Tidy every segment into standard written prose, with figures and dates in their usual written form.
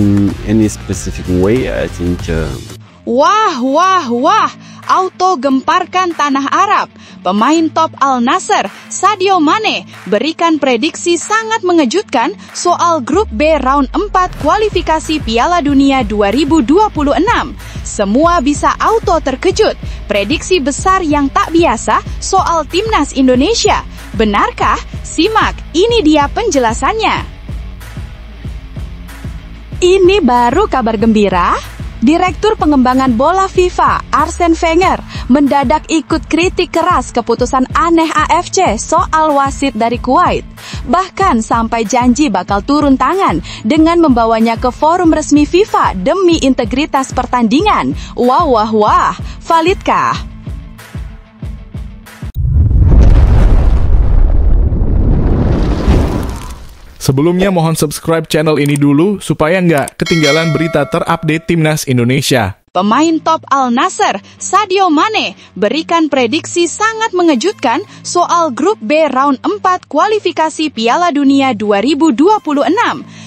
in any specific way. I think. Wah, auto gemparkan tanah Arab. Pemain top Al Nassr, Sadio Mane, berikan prediksi sangat mengejutkan soal grup B round 4 kualifikasi Piala Dunia 2026. Semua bisa auto terkejut. Prediksi besar yang tak biasa soal timnas Indonesia. Benarkah? Simak, ini dia penjelasannya. Ini baru kabar gembira. Direktur Pengembangan Bola FIFA, Arsene Wenger, mendadak ikut kritik keras keputusan aneh AFC soal wasit dari Kuwait. Bahkan sampai janji bakal turun tangan dengan membawanya ke forum resmi FIFA demi integritas pertandingan. Wah, validkah? Sebelumnya mohon subscribe channel ini dulu supaya nggak ketinggalan berita terupdate Timnas Indonesia. Pemain top Al Nassr, Sadio Mane, berikan prediksi sangat mengejutkan soal grup B round 4 kualifikasi Piala Dunia 2026.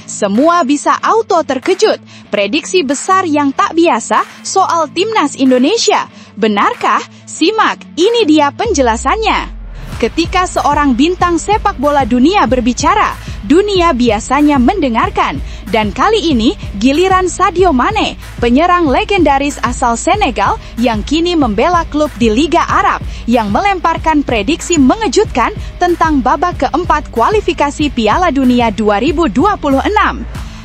Semua bisa auto terkejut. Prediksi besar yang tak biasa soal timnas Indonesia. Benarkah? Simak, ini dia penjelasannya. Ketika seorang bintang sepak bola dunia berbicara, dunia biasanya mendengarkan. Dan kali ini, giliran Sadio Mane, penyerang legendaris asal Senegal yang kini membela klub di Liga Arab, yang melemparkan prediksi mengejutkan tentang babak keempat kualifikasi Piala Dunia 2026.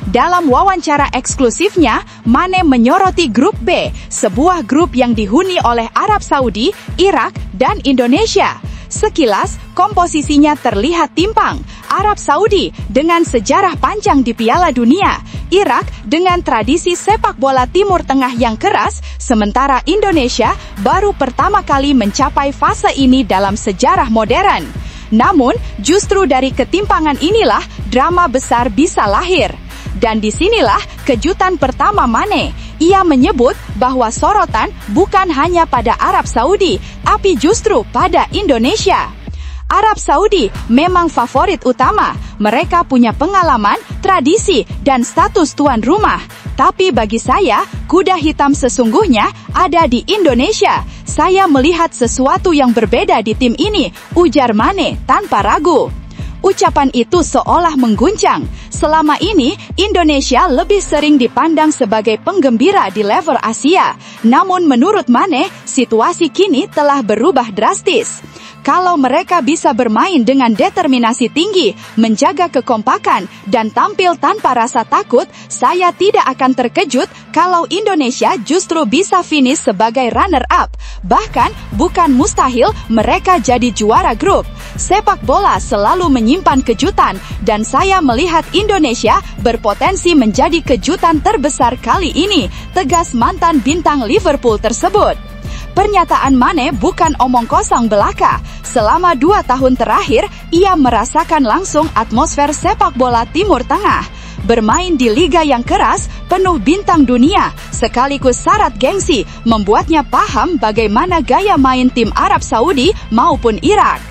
Dalam wawancara eksklusifnya, Mane menyoroti grup B, sebuah grup yang dihuni oleh Arab Saudi, Irak, dan Indonesia. Sekilas, komposisinya terlihat timpang. Arab Saudi dengan sejarah panjang di Piala Dunia, Irak dengan tradisi sepak bola Timur Tengah yang keras, sementara Indonesia baru pertama kali mencapai fase ini dalam sejarah modern. Namun, justru dari ketimpangan inilah drama besar bisa lahir. Dan disinilah kejutan pertama Mane. Ia menyebut bahwa sorotan bukan hanya pada Arab Saudi, tapi justru pada Indonesia. Arab Saudi memang favorit utama. Mereka punya pengalaman, tradisi, dan status tuan rumah. Tapi bagi saya, kuda hitam sesungguhnya ada di Indonesia. Saya melihat sesuatu yang berbeda di tim ini, ujar Mane tanpa ragu. Ucapan itu seolah mengguncang. Selama ini, Indonesia lebih sering dipandang sebagai penggembira di level Asia. Namun menurut Mane, situasi kini telah berubah drastis. Kalau mereka bisa bermain dengan determinasi tinggi, menjaga kekompakan, dan tampil tanpa rasa takut, saya tidak akan terkejut kalau Indonesia justru bisa finish sebagai runner-up. Bahkan, bukan mustahil mereka jadi juara grup. Sepak bola selalu menyimpan kejutan, dan saya melihat Indonesia berpotensi menjadi kejutan terbesar kali ini, tegas mantan bintang Liverpool tersebut. Pernyataan Mane bukan omong kosong belaka. Selama 2 tahun terakhir, ia merasakan langsung atmosfer sepak bola Timur Tengah. Bermain di liga yang keras, penuh bintang dunia, sekaligus syarat gengsi, membuatnya paham bagaimana gaya main tim Arab Saudi maupun Irak.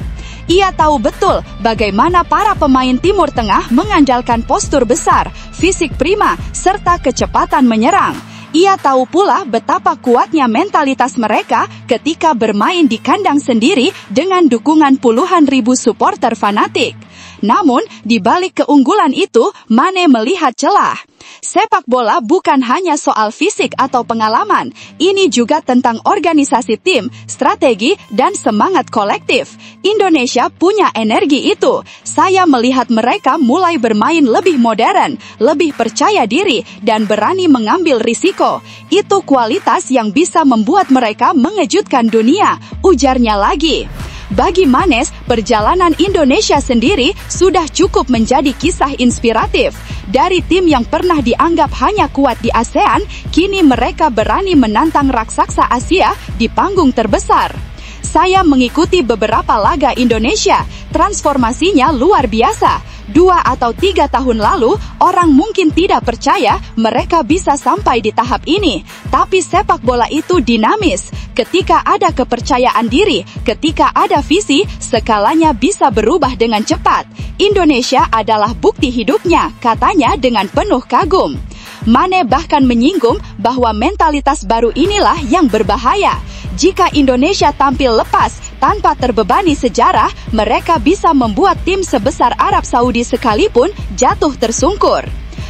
Ia tahu betul bagaimana para pemain Timur Tengah mengandalkan postur besar, fisik prima, serta kecepatan menyerang. Ia tahu pula betapa kuatnya mentalitas mereka ketika bermain di kandang sendiri dengan dukungan puluhan ribu supporter fanatik. Namun, di balik keunggulan itu, Mane melihat celah. Sepak bola bukan hanya soal fisik atau pengalaman, ini juga tentang organisasi tim, strategi, dan semangat kolektif. Indonesia punya energi itu. Saya melihat mereka mulai bermain lebih modern, lebih percaya diri, dan berani mengambil risiko. Itu kualitas yang bisa membuat mereka mengejutkan dunia, ujarnya lagi. Bagi Manes, perjalanan Indonesia sendiri sudah cukup menjadi kisah inspiratif. Dari tim yang pernah dianggap hanya kuat di ASEAN, kini mereka berani menantang raksasa Asia di panggung terbesar. Saya mengikuti beberapa laga Indonesia, transformasinya luar biasa. 2 atau 3 tahun lalu, orang mungkin tidak percaya mereka bisa sampai di tahap ini. Tapi sepak bola itu dinamis. Ketika ada kepercayaan diri, ketika ada visi, skalanya bisa berubah dengan cepat. Indonesia adalah bukti hidupnya, katanya dengan penuh kagum. Mane bahkan menyinggung bahwa mentalitas baru inilah yang berbahaya. Jika Indonesia tampil lepas tanpa terbebani sejarah, mereka bisa membuat tim sebesar Arab Saudi sekalipun jatuh tersungkur.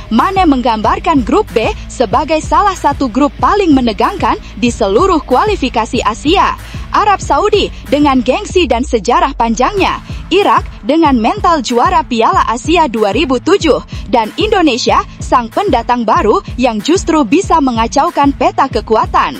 Mane menggambarkan grup B sebagai salah satu grup paling menegangkan di seluruh kualifikasi Asia. Arab Saudi dengan gengsi dan sejarah panjangnya, Irak dengan mental juara Piala Asia 2007, dan Indonesia sang pendatang baru yang justru bisa mengacaukan peta kekuatan.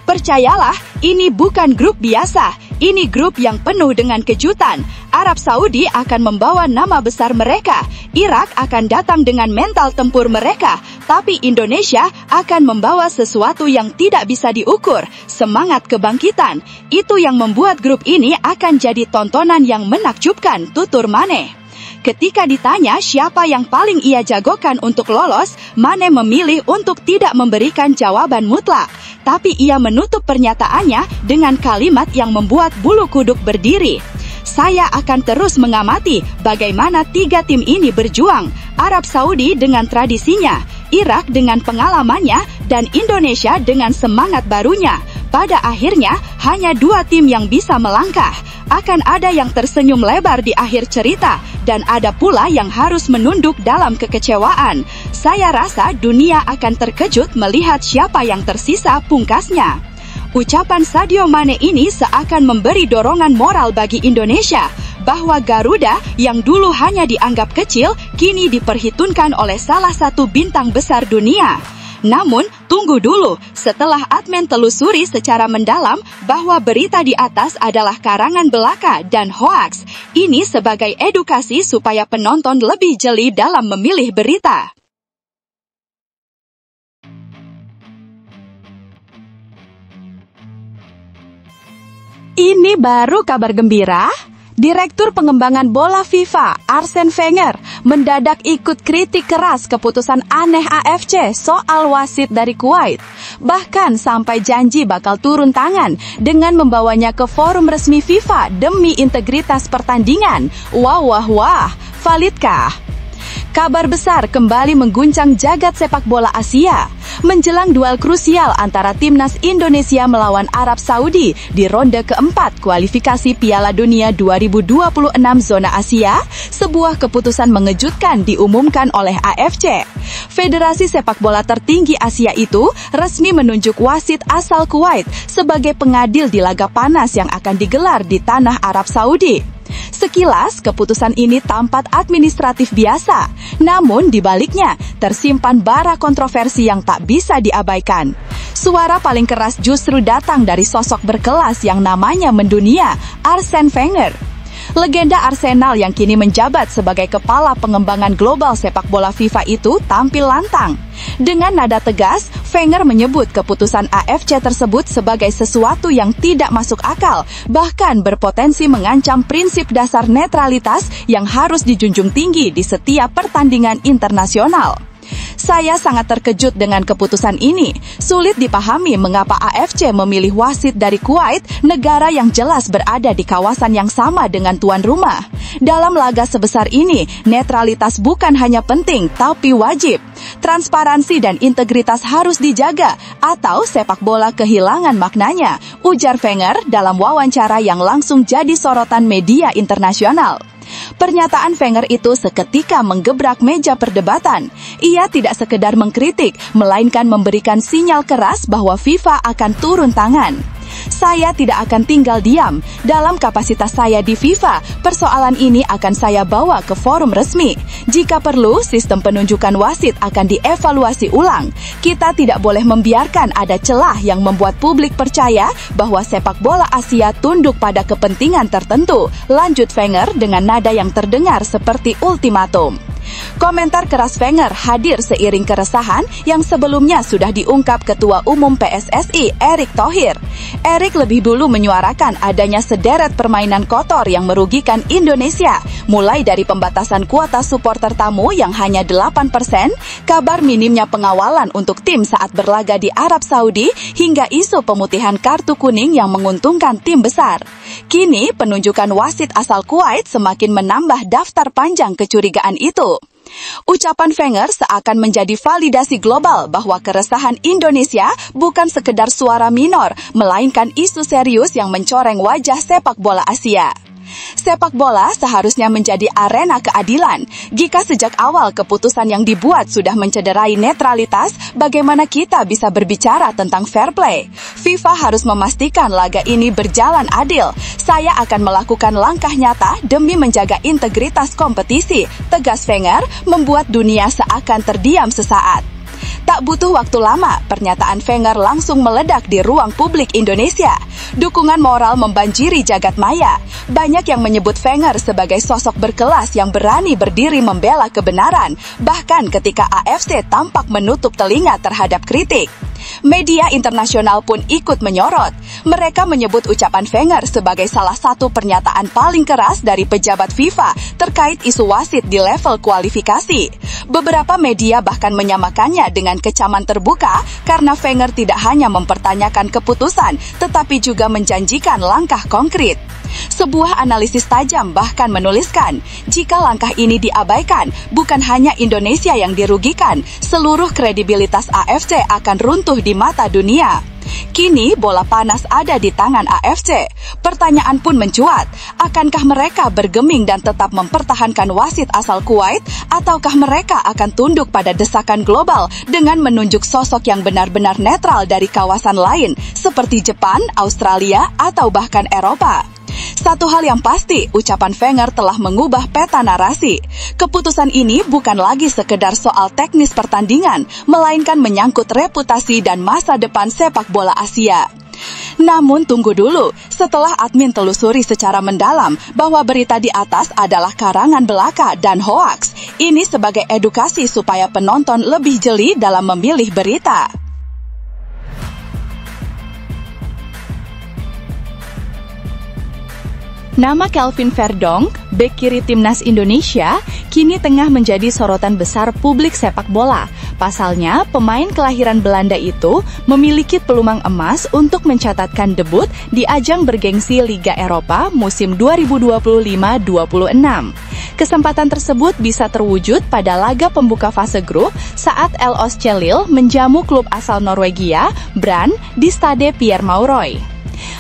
Percayalah, ini bukan grup biasa, ini grup yang penuh dengan kejutan. Arab Saudi akan membawa nama besar mereka, Irak akan datang dengan mental tempur mereka, tapi Indonesia akan membawa sesuatu yang tidak bisa diukur, semangat kebangkitan. Itu yang membuat grup ini akan jadi tontonan yang menakjubkan, tutur Mane. Ketika ditanya siapa yang paling ia jagokan untuk lolos, Mane memilih untuk tidak memberikan jawaban mutlak. Tapi ia menutup pernyataannya dengan kalimat yang membuat bulu kuduk berdiri. Saya akan terus mengamati bagaimana tiga tim ini berjuang. Arab Saudi dengan tradisinya, Irak dengan pengalamannya, dan Indonesia dengan semangat barunya. Pada akhirnya, hanya dua tim yang bisa melangkah. Akan ada yang tersenyum lebar di akhir cerita, dan ada pula yang harus menunduk dalam kekecewaan. Saya rasa dunia akan terkejut melihat siapa yang tersisa, pungkasnya. Ucapan Sadio Mane ini seakan memberi dorongan moral bagi Indonesia, bahwa Garuda yang dulu hanya dianggap kecil, kini diperhitungkan oleh salah satu bintang besar dunia. Namun, tunggu dulu, setelah admin telusuri secara mendalam bahwa berita di atas adalah karangan belaka dan hoaks. Ini sebagai edukasi supaya penonton lebih jeli dalam memilih berita. Ini baru kabar gembira. Direktur Pengembangan Bola FIFA, Arsene Wenger, mendadak ikut kritik keras keputusan aneh AFC soal wasit dari Kuwait. Bahkan sampai janji bakal turun tangan dengan membawanya ke forum resmi FIFA demi integritas pertandingan. Wah, validkah? Kabar besar kembali mengguncang jagat sepak bola Asia. Menjelang duel krusial antara timnas Indonesia melawan Arab Saudi di ronde keempat kualifikasi Piala Dunia 2026 zona Asia, sebuah keputusan mengejutkan diumumkan oleh AFC. Federasi sepak bola tertinggi Asia itu resmi menunjuk wasit asal Kuwait sebagai pengadil di laga panas yang akan digelar di tanah Arab Saudi. Sekilas, keputusan ini tampak administratif biasa, namun di baliknya tersimpan bara kontroversi yang tak bisa diabaikan. Suara paling keras justru datang dari sosok berkelas yang namanya mendunia, Arsene Wenger. Legenda Arsenal yang kini menjabat sebagai kepala pengembangan global sepak bola FIFA itu tampil lantang. Dengan nada tegas, Wenger menyebut keputusan AFC tersebut sebagai sesuatu yang tidak masuk akal, bahkan berpotensi mengancam prinsip dasar netralitas yang harus dijunjung tinggi di setiap pertandingan internasional. Saya sangat terkejut dengan keputusan ini. Sulit dipahami mengapa AFC memilih wasit dari Kuwait, negara yang jelas berada di kawasan yang sama dengan tuan rumah. Dalam laga sebesar ini, netralitas bukan hanya penting, tapi wajib. Transparansi dan integritas harus dijaga, atau sepak bola kehilangan maknanya, ujar Wenger dalam wawancara yang langsung jadi sorotan media internasional. Pernyataan Wenger itu seketika menggebrak meja perdebatan. Ia tidak sekedar mengkritik, melainkan memberikan sinyal keras bahwa FIFA akan turun tangan. Saya tidak akan tinggal diam. Dalam kapasitas saya di FIFA, persoalan ini akan saya bawa ke forum resmi. Jika perlu, sistem penunjukan wasit akan dievaluasi ulang. Kita tidak boleh membiarkan ada celah yang membuat publik percaya bahwa sepak bola Asia tunduk pada kepentingan tertentu, lanjut Wenger dengan nada yang terdengar seperti ultimatum. Komentar keras Wenger hadir seiring keresahan yang sebelumnya sudah diungkap Ketua Umum PSSI, Erick Thohir. Erick lebih dulu menyuarakan adanya sederet permainan kotor yang merugikan Indonesia, mulai dari pembatasan kuota supporter tamu yang hanya 8%, kabar minimnya pengawalan untuk tim saat berlaga di Arab Saudi, hingga isu pemutihan kartu kuning yang menguntungkan tim besar. Kini, penunjukan wasit asal Kuwait semakin menambah daftar panjang kecurigaan itu. Ucapan Wenger seakan menjadi validasi global bahwa keresahan Indonesia bukan sekedar suara minor, melainkan isu serius yang mencoreng wajah sepak bola Asia. Sepak bola seharusnya menjadi arena keadilan. Jika sejak awal keputusan yang dibuat sudah mencederai netralitas, bagaimana kita bisa berbicara tentang fair play? FIFA harus memastikan laga ini berjalan adil. Saya akan melakukan langkah nyata demi menjaga integritas kompetisi, tegas Wenger, membuat dunia seakan terdiam sesaat. Tak butuh waktu lama, pernyataan Wenger langsung meledak di ruang publik Indonesia. Dukungan moral membanjiri jagat maya. Banyak yang menyebut Wenger sebagai sosok berkelas yang berani berdiri membela kebenaran, bahkan ketika AFC tampak menutup telinga terhadap kritik. Media internasional pun ikut menyorot. Mereka menyebut ucapan Wenger sebagai salah satu pernyataan paling keras dari pejabat FIFA terkait isu wasit di level kualifikasi. Beberapa media bahkan menyamakannya dengan kecaman terbuka karena Wenger tidak hanya mempertanyakan keputusan, tetapi juga menjanjikan langkah konkret. Sebuah analisis tajam bahkan menuliskan, jika langkah ini diabaikan, bukan hanya Indonesia yang dirugikan, seluruh kredibilitas AFC akan runtuh di mata dunia. Kini bola panas ada di tangan AFC. Pertanyaan pun mencuat, akankah mereka bergeming dan tetap mempertahankan wasit asal Kuwait, ataukah mereka akan tunduk pada desakan global dengan menunjuk sosok yang benar-benar netral dari kawasan lain, seperti Jepang, Australia, atau bahkan Eropa? Satu hal yang pasti, ucapan Wenger telah mengubah peta narasi. Keputusan ini bukan lagi sekedar soal teknis pertandingan, melainkan menyangkut reputasi dan masa depan sepak bola Asia. Namun tunggu dulu, setelah admin telusuri secara mendalam bahwa berita di atas adalah karangan belaka dan hoaks, ini sebagai edukasi supaya penonton lebih jeli dalam memilih berita. Nama Kelvin Verdonk, bek kiri timnas Indonesia, kini tengah menjadi sorotan besar publik sepak bola. Pasalnya, pemain kelahiran Belanda itu memiliki peluang emas untuk mencatatkan debut di ajang bergengsi Liga Eropa musim 2025-26. Kesempatan tersebut bisa terwujud pada laga pembuka fase grup saat LOSC Lille menjamu klub asal Norwegia, Brann, di Stade Pierre Mauroy.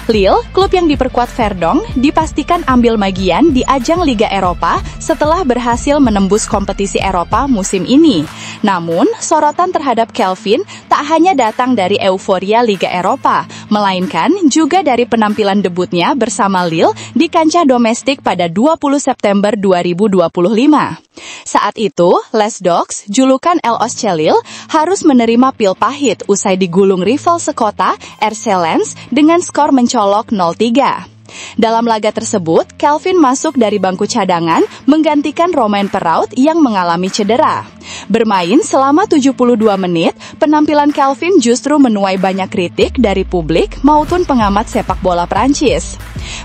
Lille, klub yang diperkuat Verdonk, dipastikan ambil bagian di ajang Liga Eropa setelah berhasil menembus kompetisi Eropa musim ini. Namun, sorotan terhadap Kelvin tak hanya datang dari euforia Liga Eropa, melainkan juga dari penampilan debutnya bersama Lille di kancah domestik pada 20 September 2025. Saat itu, Les Dogs, julukan LOSC Lille, harus menerima pil pahit usai digulung rival sekota, RC Lens, dengan skor mencolok 0-3. Dalam laga tersebut, Kelvin masuk dari bangku cadangan menggantikan Romain Perrault yang mengalami cedera. Bermain selama 72 menit, penampilan Kelvin justru menuai banyak kritik dari publik maupun pengamat sepak bola Prancis.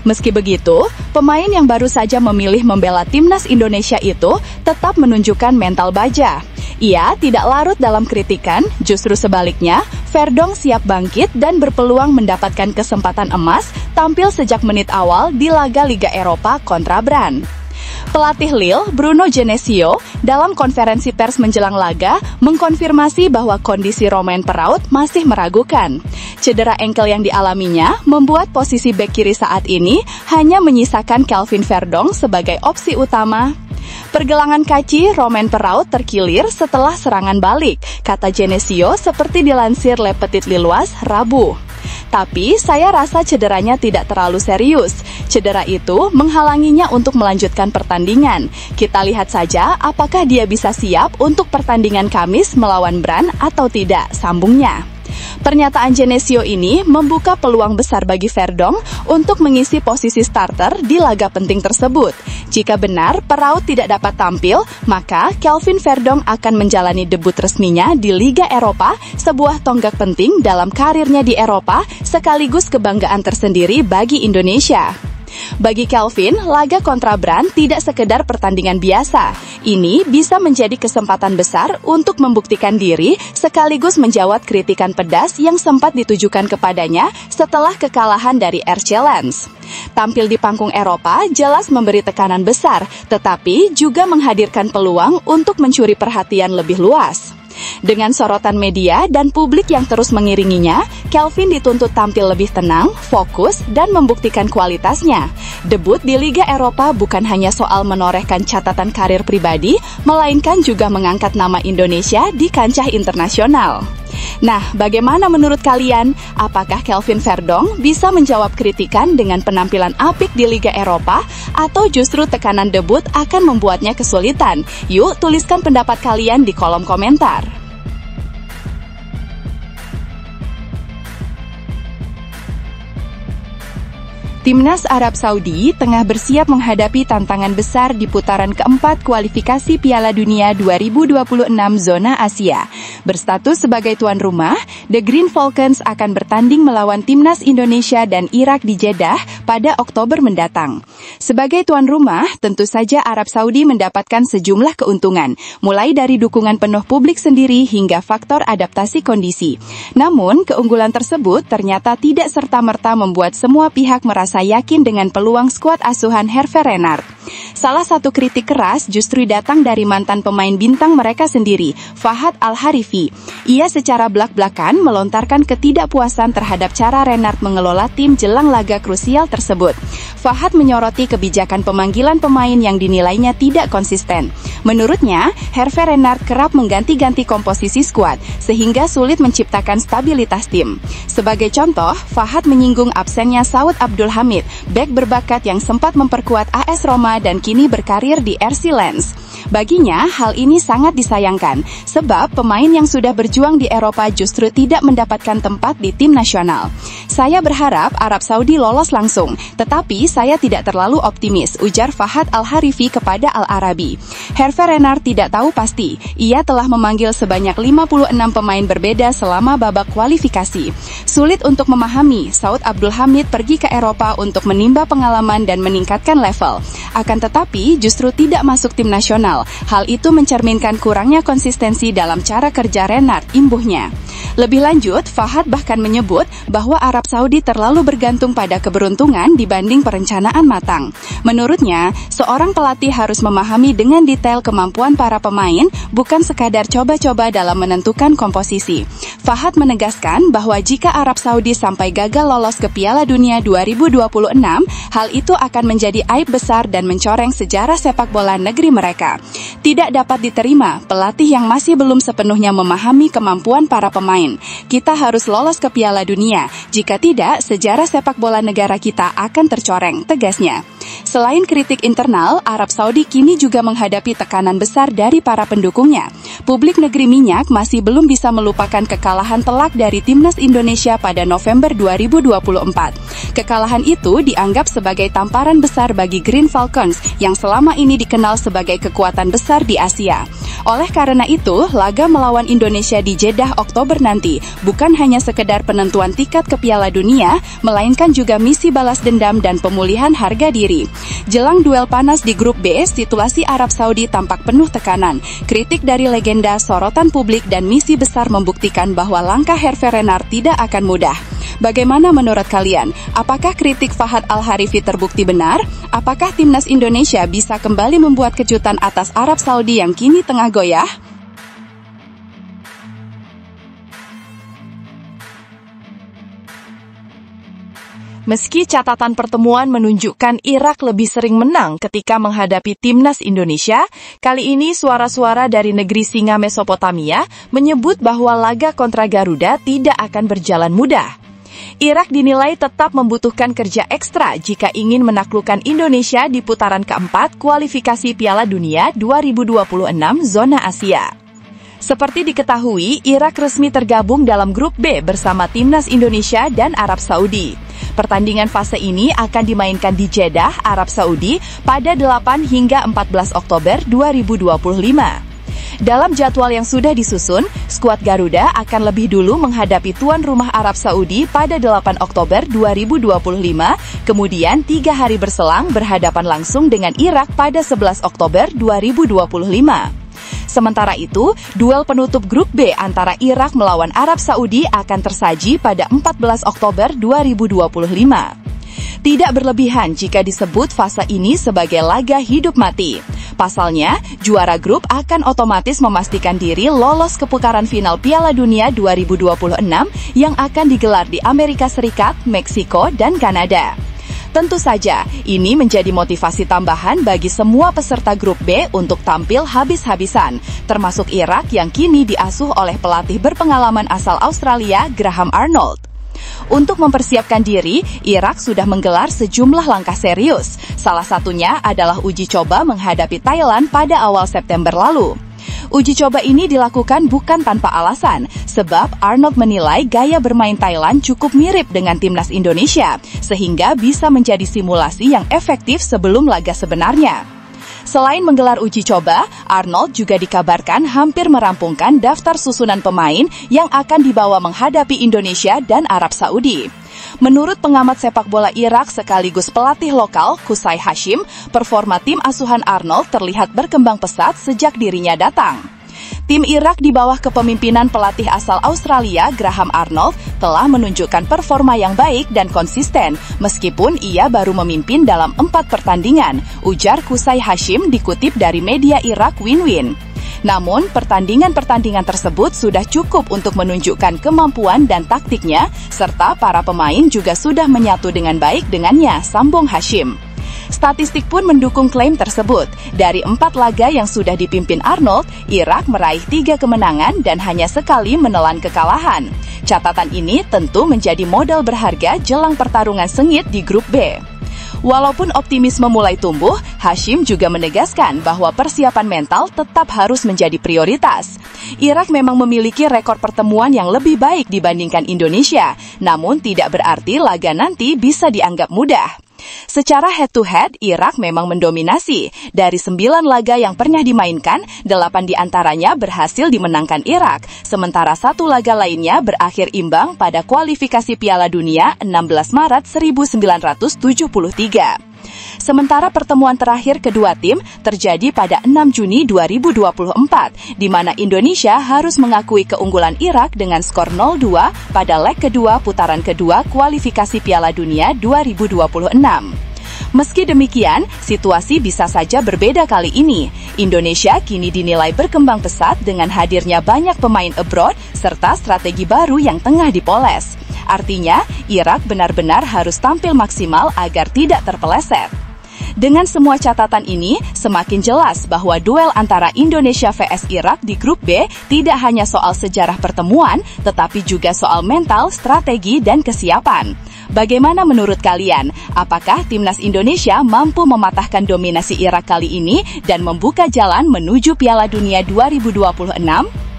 Meski begitu, pemain yang baru saja memilih membela timnas Indonesia itu tetap menunjukkan mental baja. Ia tidak larut dalam kritikan, justru sebaliknya, Verdonk siap bangkit dan berpeluang mendapatkan kesempatan emas tampil sejak menit awal di laga Liga Eropa kontra Brann. Pelatih Lille, Bruno Genesio, dalam konferensi pers menjelang laga, mengkonfirmasi bahwa kondisi Romain Perrault masih meragukan. Cedera engkel yang dialaminya membuat posisi bek kiri saat ini hanya menyisakan Kelvin Verdonk sebagai opsi utama. Pergelangan kaki Romain Perrault terkilir setelah serangan balik, kata Genesio seperti dilansir Le Petit Lillois Rabu. Tapi saya rasa cederanya tidak terlalu serius. Cedera itu menghalanginya untuk melanjutkan pertandingan. Kita lihat saja apakah dia bisa siap untuk pertandingan Kamis melawan Brann atau tidak, sambungnya. Pernyataan Genesio ini membuka peluang besar bagi Verdonk untuk mengisi posisi starter di laga penting tersebut. Jika benar Perrault tidak dapat tampil, maka Kelvin Verdonk akan menjalani debut resminya di Liga Eropa, sebuah tonggak penting dalam karirnya di Eropa sekaligus kebanggaan tersendiri bagi Indonesia. Bagi Kelvin, laga kontra Brandt tidak sekedar pertandingan biasa. Ini bisa menjadi kesempatan besar untuk membuktikan diri sekaligus menjawab kritikan pedas yang sempat ditujukan kepadanya setelah kekalahan dari Air Challenge. Tampil di panggung Eropa jelas memberi tekanan besar, tetapi juga menghadirkan peluang untuk mencuri perhatian lebih luas. Dengan sorotan media dan publik yang terus mengiringinya, Kelvin dituntut tampil lebih tenang, fokus, dan membuktikan kualitasnya. Debut di Liga Eropa bukan hanya soal menorehkan catatan karir pribadi, melainkan juga mengangkat nama Indonesia di kancah internasional. Nah, bagaimana menurut kalian? Apakah Kelvin Verdong bisa menjawab kritikan dengan penampilan apik di Liga Eropa, atau justru tekanan debut akan membuatnya kesulitan? Yuk, tuliskan pendapat kalian di kolom komentar. Timnas Arab Saudi tengah bersiap menghadapi tantangan besar di putaran keempat kualifikasi Piala Dunia 2026 zona Asia. Berstatus sebagai tuan rumah, The Green Falcons akan bertanding melawan Timnas Indonesia dan Irak di Jeddah pada Oktober mendatang. Sebagai tuan rumah, tentu saja Arab Saudi mendapatkan sejumlah keuntungan, mulai dari dukungan penuh publik sendiri hingga faktor adaptasi kondisi. Namun, keunggulan tersebut ternyata tidak serta-merta membuat semua pihak merasa yakin dengan peluang skuad asuhan Hervé Renard. Salah satu kritik keras justru datang dari mantan pemain bintang mereka sendiri, Fahad Al-Harifi. Ia secara blak-blakan melontarkan ketidakpuasan terhadap cara Renard mengelola tim jelang laga krusial tersebut. Fahad menyoroti kebijakan pemanggilan pemain yang dinilainya tidak konsisten. Menurutnya, Hervé Renard kerap mengganti-ganti komposisi skuad, sehingga sulit menciptakan stabilitas tim. Sebagai contoh, Fahad menyinggung absennya Saud Abdul Hamid, bek berbakat yang sempat memperkuat AS Roma dan kini berkarir di RC Lens. Baginya, hal ini sangat disayangkan, sebab pemain yang sudah berjuang di Eropa justru tidak mendapatkan tempat di tim nasional. Saya berharap Arab Saudi lolos langsung, tetapi saya tidak terlalu optimis, ujar Fahad Al-Harifi kepada Al-Arabi. Hervé Renard tidak tahu pasti, ia telah memanggil sebanyak 56 pemain berbeda selama babak kualifikasi. Sulit untuk memahami, Saud Abdul Hamid pergi ke Eropa untuk menimba pengalaman dan meningkatkan level. Akan tetapi, justru tidak masuk tim nasional. Hal itu mencerminkan kurangnya konsistensi dalam cara kerja Renard, imbuhnya. Lebih lanjut, Fahad bahkan menyebut bahwa Arab Saudi terlalu bergantung pada keberuntungan dibanding perencanaan matang. Menurutnya, seorang pelatih harus memahami dengan detail kemampuan para pemain, bukan sekadar coba-coba dalam menentukan komposisi. Fahad menegaskan bahwa jika Arab Saudi sampai gagal lolos ke Piala Dunia 2026, hal itu akan menjadi aib besar dan mencoreng sejarah sepak bola negeri mereka. Tidak dapat diterima pelatih yang masih belum sepenuhnya memahami kemampuan para pemain. Kita harus lolos ke Piala Dunia. Jika tidak, sejarah sepak bola negara kita akan tercoreng, tegasnya. Selain kritik internal, Arab Saudi kini juga menghadapi tekanan besar dari para pendukungnya. Publik negeri minyak masih belum bisa melupakan kekalahan telak dari Timnas Indonesia pada November 2024. Kekalahan itu dianggap sebagai tamparan besar bagi Green Falcons yang selama ini dikenal sebagai kekuatan besar di Asia. Oleh karena itu, laga melawan Indonesia di Jeddah Oktober nanti bukan hanya sekedar penentuan tiket ke Piala Dunia, melainkan juga misi balas dendam dan pemulihan harga diri. Jelang duel panas di grup B, situasi Arab Saudi tampak penuh tekanan. Kritik dari legenda, sorotan publik, dan misi besar membuktikan bahwa langkah Hervé Renard tidak akan mudah. Bagaimana menurut kalian? Apakah kritik Fahad Al-Harifi terbukti benar? Apakah Timnas Indonesia bisa kembali membuat kejutan atas Arab Saudi yang kini tengah goyah? Meski catatan pertemuan menunjukkan Irak lebih sering menang ketika menghadapi Timnas Indonesia, kali ini suara-suara dari negeri singa Mesopotamia menyebut bahwa laga kontra Garuda tidak akan berjalan mudah. Irak dinilai tetap membutuhkan kerja ekstra jika ingin menaklukkan Indonesia di putaran keempat kualifikasi Piala Dunia 2026 zona Asia. Seperti diketahui, Irak resmi tergabung dalam grup B bersama Timnas Indonesia dan Arab Saudi. Pertandingan fase ini akan dimainkan di Jeddah, Arab Saudi pada 8 hingga 14 Oktober 2025. Dalam jadwal yang sudah disusun, skuad Garuda akan lebih dulu menghadapi tuan rumah Arab Saudi pada 8 Oktober 2025, kemudian 3 hari berselang berhadapan langsung dengan Irak pada 11 Oktober 2025. Sementara itu, duel penutup grup B antara Irak melawan Arab Saudi akan tersaji pada 14 Oktober 2025. Tidak berlebihan jika disebut fase ini sebagai laga hidup mati. Pasalnya, juara grup akan otomatis memastikan diri lolos ke putaran final Piala Dunia 2026 yang akan digelar di Amerika Serikat, Meksiko, dan Kanada. Tentu saja, ini menjadi motivasi tambahan bagi semua peserta grup B untuk tampil habis-habisan, termasuk Irak yang kini diasuh oleh pelatih berpengalaman asal Australia, Graham Arnold. Untuk mempersiapkan diri, Irak sudah menggelar sejumlah langkah serius. Salah satunya adalah uji coba menghadapi Thailand pada awal September lalu. Uji coba ini dilakukan bukan tanpa alasan, sebab Arnold menilai gaya bermain Thailand cukup mirip dengan timnas Indonesia, sehingga bisa menjadi simulasi yang efektif sebelum laga sebenarnya. Selain menggelar uji coba, Arnold juga dikabarkan hampir merampungkan daftar susunan pemain yang akan dibawa menghadapi Indonesia dan Arab Saudi. Menurut pengamat sepak bola Irak sekaligus pelatih lokal, Qusay Hashim, performa tim asuhan Arnold terlihat berkembang pesat sejak dirinya datang. Tim Irak di bawah kepemimpinan pelatih asal Australia, Graham Arnold, telah menunjukkan performa yang baik dan konsisten, meskipun ia baru memimpin dalam 4 pertandingan, ujar Qusay Hashim dikutip dari media Irak Win-Win. Namun, pertandingan-pertandingan tersebut sudah cukup untuk menunjukkan kemampuan dan taktiknya, serta para pemain juga sudah menyatu dengan baik dengannya, sambung Hashim. Statistik pun mendukung klaim tersebut. Dari 4 laga yang sudah dipimpin Arnold, Irak meraih 3 kemenangan dan hanya sekali menelan kekalahan. Catatan ini tentu menjadi modal berharga jelang pertarungan sengit di grup B. Walaupun optimisme mulai tumbuh, Hashim juga menegaskan bahwa persiapan mental tetap harus menjadi prioritas. Irak memang memiliki rekor pertemuan yang lebih baik dibandingkan Indonesia, namun tidak berarti laga nanti bisa dianggap mudah. Secara head-to-head, Irak memang mendominasi. Dari 9 laga yang pernah dimainkan, 8 diantaranya berhasil dimenangkan Irak, sementara 1 laga lainnya berakhir imbang pada kualifikasi Piala Dunia 16 Maret 1973. Sementara pertemuan terakhir kedua tim terjadi pada 6 Juni 2024, di mana Indonesia harus mengakui keunggulan Irak dengan skor 0-2 pada leg kedua putaran kedua kualifikasi Piala Dunia 2026. Meski demikian, situasi bisa saja berbeda kali ini. Indonesia kini dinilai berkembang pesat dengan hadirnya banyak pemain abroad serta strategi baru yang tengah dipoles. Artinya, Irak benar-benar harus tampil maksimal agar tidak terpeleset. Dengan semua catatan ini, semakin jelas bahwa duel antara Indonesia vs Irak di grup B tidak hanya soal sejarah pertemuan, tetapi juga soal mental, strategi, dan kesiapan. Bagaimana menurut kalian? Apakah timnas Indonesia mampu mematahkan dominasi Irak kali ini dan membuka jalan menuju Piala Dunia 2026?